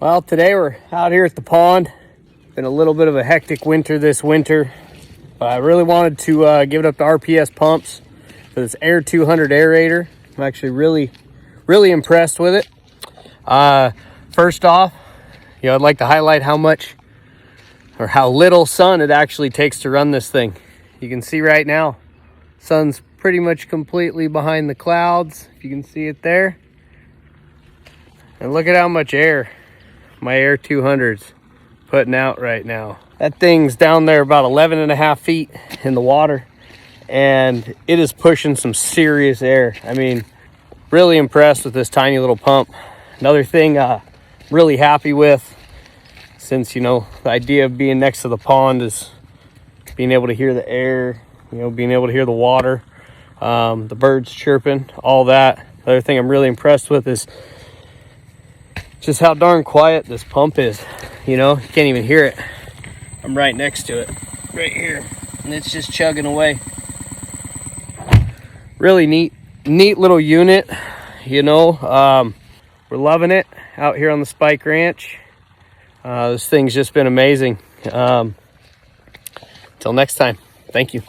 Well, today we're out here at the pond. Been a little bit of a hectic winter this winter, but I really wanted to give it up to RPS Pumps for this AIR200 aerator. I'm actually really impressed with it. First off, I'd like to highlight how much or how little sun it actually takes to run this thing. You can see right now, sun's pretty much completely behind the clouds, if you can see it there. And look at how much air my AIR200's putting out right now. That thing's down there about 11.5 feet in the water, and it is pushing some serious air. I mean, really impressed with this tiny little pump. Another thing really happy with, since the idea of being next to the pond is being able to hear the air, being able to hear the water, the birds chirping, all that. The other thing I'm really impressed with is just how darn quiet this pump is. You can't even hear it. I'm right next to it, right here, and it's just chugging away. Really neat little unit. We're loving it out here on the Spike Ranch. This thing's just been amazing. Till next time, thank you.